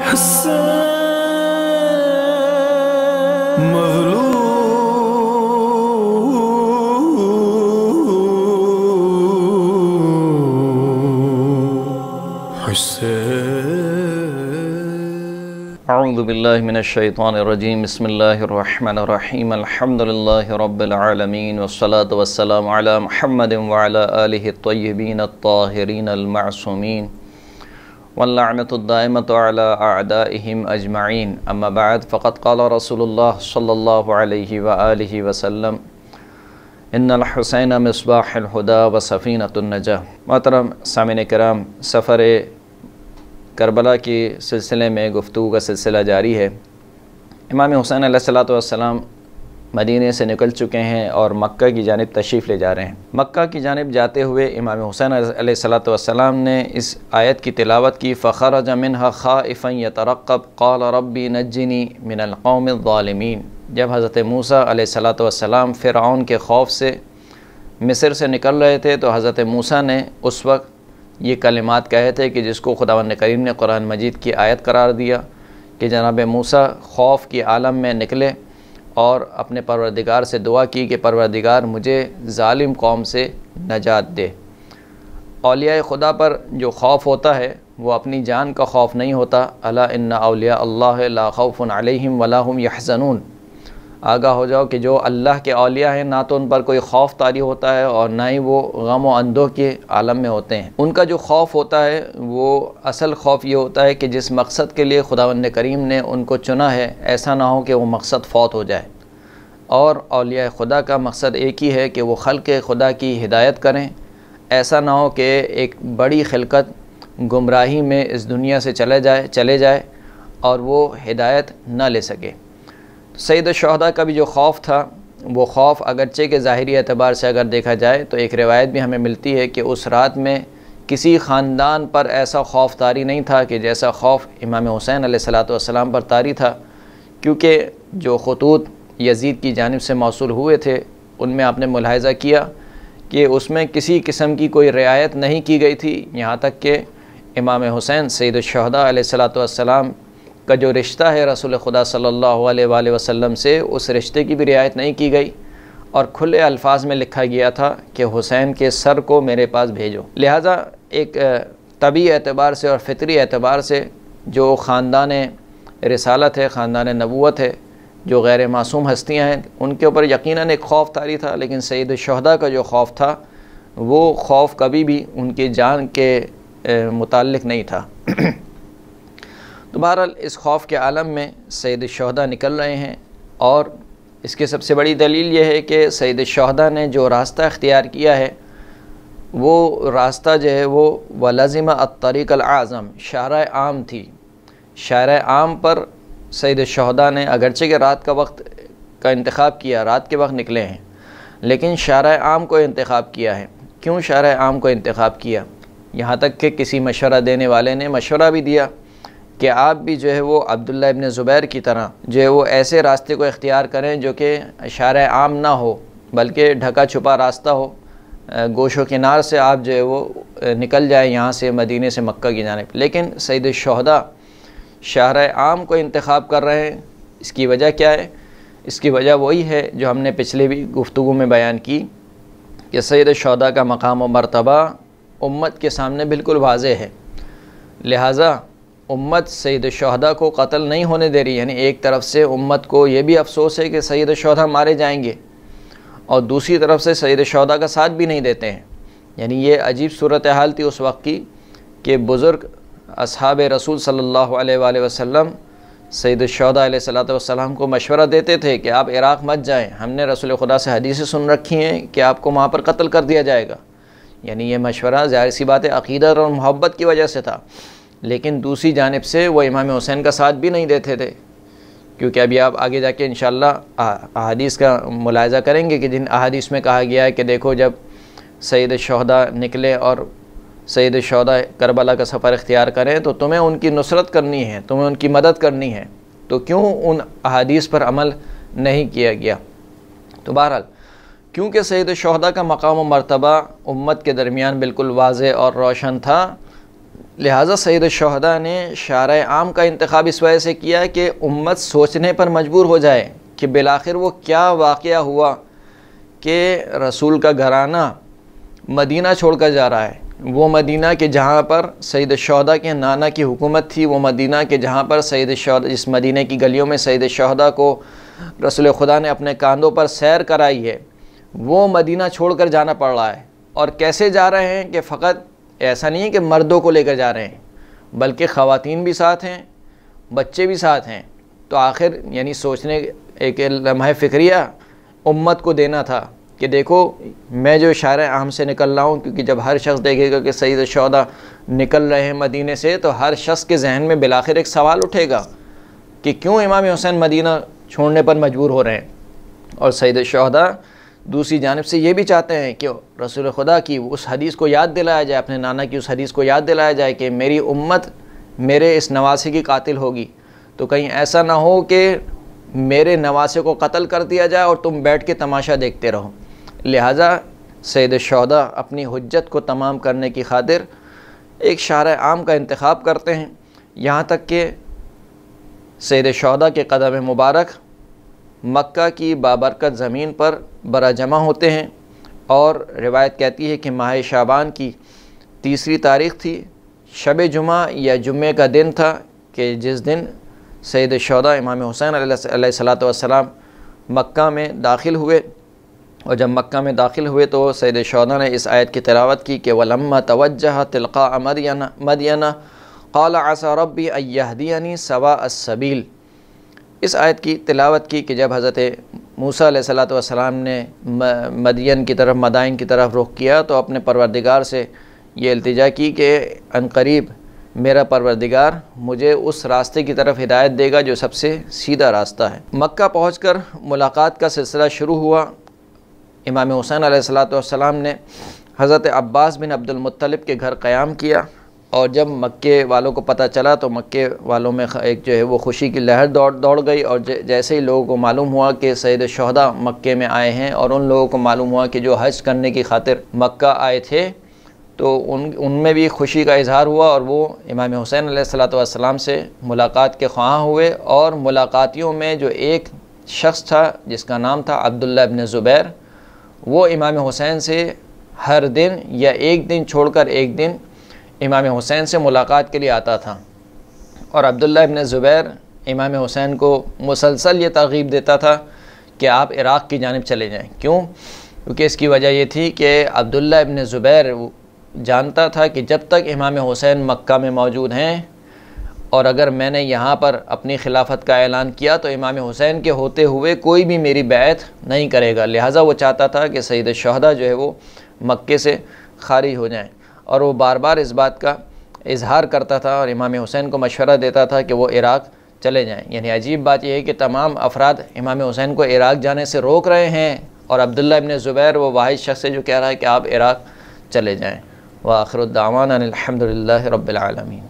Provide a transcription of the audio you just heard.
اعوذ باللہ من الشیطان الرجیم بسم اللہ الرحمن الرحیم الحمدللہ رب العالمین والصلاة والسلام علی محمد وعلی آلہ الطیبین الطاہرین المعصومین واللعنۃ الدائمۃ علی اعدائہم اجمعین اما بعد فقد قال رسول اللہ صلی اللہ علیہ وآلہ وسلم ان الحسین مصباح الہدی وسفینۃ النجاہ۔ محترم سامعین کرام، سفر کربلا کے سلسلے میں گفتگو کا سلسلہ جاری ہے۔ امام حسین علیہ السلام مدینے سے نکل چکے ہیں اور مکہ کی جانب تشریف لے جا رہے ہیں۔ مکہ کی جانب جاتے ہوئے امام حسین علیہ السلام نے اس آیت کی تلاوت کی، فخرج منها خائفا يترقب قال ربی نجنی من القوم الظالمین۔ جب حضرت موسیٰ علیہ السلام فرعون کے خوف سے مصر سے نکل رہے تھے تو حضرت موسیٰ نے اس وقت یہ کلمات کہے تھے کہ جس کو خداوند کریم نے قرآن مجید کی آیت قرار دیا کہ جناب موسیٰ خوف کی عالم میں نکلے اور اپنے پروردگار سے دعا کی کہ پروردگار مجھے ظالم قوم سے نجات دے۔ اولیاء خدا پر جو خوف ہوتا ہے وہ اپنی جان کا خوف نہیں ہوتا۔ الا ان اولیاء اللہ لا خوف علیہم ولا هم یحزنون۔ آگاہ ہو جاؤ کہ جو اللہ کے اولیاء ہیں نہ تو ان پر کوئی خوف طاری ہوتا ہے اور نہ ہی وہ غم و اندوہ کے عالم میں ہوتے ہیں۔ ان کا جو خوف ہوتا ہے وہ اصل خوف یہ ہوتا ہے کہ جس مقصد کے لیے خداوند کریم نے ان کو چنا ہے ایسا نہ ہو کہ وہ مقصد فوت ہو جائے۔ اور اولیاء خدا کا مقصد ایک ہی ہے کہ وہ خلق خدا کی ہدایت کریں، ایسا نہ ہو کہ ایک بڑی خلقت گمراہی میں اس دنیا سے چلے جائے اور وہ ہدایت نہ لے سکے۔ سید الشہداء کا بھی جو خوف تھا وہ خوف اگرچہ کہ ظاہری اعتبار سے اگر دیکھا جائے تو ایک روایت بھی ہمیں ملتی ہے کہ اس رات میں کسی خاندان پر ایسا خوف طاری نہیں تھا کہ جیسا خوف امام حسین علیہ السلام پر طاری تھا، کیونکہ جو خطوط یزید کی جانب سے موصول ہوئے تھے ان میں آپ نے ملاحظہ کیا کہ اس میں کسی قسم کی کوئی رعایت نہیں کی گئی تھی، یہاں تک کہ امام حسین سید الشہداء علیہ السلام کا جو رشتہ ہے رسول خدا صلی اللہ علیہ وآلہ وسلم سے، اس رشتے کی بھی رعایت نہیں کی گئی اور کھلے الفاظ میں لکھا گیا تھا کہ حسین کے سر کو میرے پاس بھیجو۔ لہٰذا ایک طبعی اعتبار سے اور فطری اعتبار سے جو خاندان رسالت ہے، خاندان نبوت ہے، جو غیر معصوم ہستیاں ہیں، ان کے اوپر یقیناً ایک خوف طاری تھا، لیکن سید الشہداء کا جو خوف تھا وہ خوف کبھی بھی ان کی جان کے متعلق نہیں تھا۔ تو بہرحال اس خوف کے عالم میں سید الشہداء نکل رہے ہیں، اور اس کی سب سے بڑی دلیل یہ ہے کہ سید الشہداء نے جو راستہ اختیار کیا ہے وہ راستہ جو ہے وہ وَلَزِمَ الطریق العظم، شارع عام تھی۔ شارع عام پر سید الشہداء نے اگرچہ کہ رات کا وقت کا انتخاب کیا، رات کے وقت نکلے ہیں، لیکن شارع عام کو انتخاب کیا ہے۔ کیوں شارع عام کو انتخاب کیا؟ یہاں تک کہ کسی مشورہ دینے والے نے مشورہ بھی دیا کہ آپ بھی جو ہے وہ عبداللہ ابن زبیر کی طرح جو ہے وہ ایسے راستے کو اختیار کریں جو کہ شارع عام نہ ہو بلکہ ڈھکا چھپا راستہ ہو، گوش و کنار سے آپ جو ہے وہ نکل جائیں یہاں سے مدینے سے مکہ کی جانب۔ لیکن سید الشہداء شارع عام کو انتخاب کر رہے ہیں۔ اس کی وجہ کیا ہے؟ اس کی وجہ وہی ہے جو ہم نے پچھلے بھی گفتگو میں بیان کی کہ سید الشہداء کا مقام و مرتبہ امت کے سامنے بالکل واضح ہے، لہٰذا امت سید الشہداء کو قتل نہیں ہونے دے رہی۔ یعنی ایک طرف سے امت کو یہ بھی افسوس ہے کہ سید الشہداء مارے جائیں گے اور دوسری طرف سے سید الشہداء کا ساتھ بھی نہیں دیتے ہیں۔ یعنی یہ عجیب صورتحال تھی اس وقت کی کہ بزرگ اصحاب رسول صلی اللہ علیہ وآلہ وسلم سید الشہداء علیہ السلام کو مشورہ دیتے تھے کہ آپ عراق مت جائیں، ہم نے رسول خدا سے حدیثیں سن رکھی ہیں کہ آپ کو وہاں پر قتل کر دیا جائے گا۔ یعنی یہ مشورہ ظاہر سی بات ہے عقیدت اور محبت کی وجہ سے تھا، لیکن دوسری جانب سے وہ امام حسین کا ساتھ بھی نہیں دیتے تھے، کیونکہ ابھی آپ آگے جا کے انشاءاللہ احادیث کا ملاحظہ کریں گے کہ جن احادیث میں کہا گیا ہے کہ دیکھو جب سید الشہداء نکلے اور سید الشہداء کربلا کا سفر اختیار کریں تو تمہیں ان کی نصرت کرنی ہے، تمہیں ان کی مدد کرنی ہے، تو کیوں ان احادیث پر عمل نہیں کیا گیا؟ تو بہرحال کیونکہ سید الشہداء کا مقام و مرتبہ امت کے درمیان بالکل واضح اور روشن تھا، لہٰذا سید الشہداء نے شارع عام کا انتخاب اس وجہ سے کیا کہ امت سوچنے پر مجبور ہو جائے کہ بالآخر وہ کیا واقعہ ہوا کہ رسول کا گھرانہ مدینہ چھوڑ کر جا رہا ہے، وہ مدینہ کہ جہاں پر سید الشہداء کے نانا کی حکومت تھی، وہ مدینہ کہ جہاں پر سید الشہداء، جس مدینہ کی گلیوں میں سید الشہداء کو رسول خدا نے اپنے کاندھوں پر سیر کرائی ہے، وہ مدینہ چھوڑ کر جانا پڑ رہا ہے۔ اور کیسے جا رہے ہیں کہ فقط ایسا نہیں ہے کہ مردوں کو لے کر جا رہے ہیں، بلکہ خواتین بھی ساتھ ہیں، بچے بھی ساتھ ہیں۔ تو آخر یعنی سوچنے ایک لمحہ فکریہ امت کو دینا تھا کہ دیکھو میں جو شارع عام سے نکل رہا ہوں، کیونکہ جب ہر شخص دیکھے گا کہ سید الشہداء نکل رہے ہیں مدینے سے تو ہر شخص کے ذہن میں بالآخر ایک سوال اٹھے گا کہ کیوں امام حسین مدینہ چھوڑنے پر مجبور ہو رہے ہیں۔ اور سید الشہداء دوسری جانب سے یہ بھی چاہتے ہیں کہ رسول خدا کی اس حدیث کو یاد دلایا جائے، اپنے نانا کی اس حدیث کو یاد دلایا جائے کہ میری امت میرے اس نواسے کی قاتل ہوگی، تو کہیں ایسا نہ ہو کہ میرے نواسے کو قتل کر دیا جائے اور تم بیٹھ کے تماشا دیکھتے رہو۔ لہٰذا سید الشہداء اپنی حجت کو تمام کرنے کی خاطر ایک شارع عام کا انتخاب کرتے ہیں، یہاں تک کہ سید الشہداء کے قدم مبارک مکہ کی بابرکت زمین پر برا جمع ہوتے ہیں، اور روایت کہتی ہے کہ ماہ شعبان کی 3 تاریخ تھی، شب جمعہ یا جمعے کا دن تھا کہ جس دن سید الشہداء امام حسین علیہ الصلوۃ والسلام مکہ میں داخل ہوئے۔ اور جب مکہ میں داخل ہوئے تو سید الشہداء نے اس آیت کی تلاوت کی کہ وَلَمَّا تَوَجَّهَ تِلْقَاءَ مَدْيَنَ قَالَ عَسَىٰ رَبِّي أَن يَهْدِيَنِي سَوَاءَ السَّبِيلِ۔ اس آیت کی تلاوت کی کہ جب حضرت موسیٰ علیہ الصلوۃ والسلام نے مدین کی طرف، مدائن کی طرف رخ کیا تو اپنے پروردگار سے یہ التجا کی کہ عنقریب میرا پروردگار مجھے اس راستے کی طرف ہدایت دے گا جو سب سے سیدھا راستہ ہے۔ مکہ پہنچ کر ملاقات کا سلسلہ شروع ہوا۔ امام حسین علیہ الصلوۃ والسلام نے حضرت عباس بن عبد المطلب کے گھر قیام کیا، اور جب مکے والوں کو پتہ چلا تو مکے والوں میں ایک جو ہے وہ خوشی کی لہر دوڑ گئی، اور جیسے ہی لوگوں کو معلوم ہوا کہ سید الشہداء مکے میں آئے ہیں، اور ان لوگوں کو معلوم ہوا کہ جو حج کرنے کی خاطر مکہ آئے تھے، تو ان میں بھی خوشی کا اظہار ہوا، اور وہ امام حسین علیہ الصلوۃ والسلام سے ملاقات کے خواہاں ہوئے۔ اور ملاقاتیوں میں جو ایک شخص تھا جس کا نام تھا عبداللہ ابن زبیر، وہ امام حسین سے ہر دن یا ایک دن چھوڑ کر ایک دن امام حسین سے ملاقات کے لیے آتا تھا۔ اور عبداللہ ابن زبیر امام حسین کو مسلسل یہ ترغیب دیتا تھا کہ آپ عراق کی جانب چلے جائیں۔ کیوں؟ کیونکہ اس کی وجہ یہ تھی کہ عبداللہ ابن زبیر جانتا تھا کہ جب تک امام حسین مکہ میں موجود ہیں، اور اگر میں نے یہاں پر اپنی خلافت کا اعلان کیا تو امام حسین کے ہوتے ہوئے کوئی بھی میری بیعت نہیں کرے گا، لہٰذا وہ چاہتا تھا کہ سید الشہداء جو ہے وہ مکے سے خارج ہو جائیں، اور وہ بار بار اس بات کا اظہار کرتا تھا اور امام حسین کو مشورہ دیتا تھا کہ وہ عراق چلے جائیں۔ یعنی عجیب بات یہ ہے کہ تمام افراد امام حسین کو عراق جانے سے روک رہے ہیں، اور عبداللہ ابن زبیر وہ واحد شخص ہے جو کہہ رہا ہے کہ آپ عراق چلے جائیں۔ وآخر الدعوانا الحمد للہ رب العالمین۔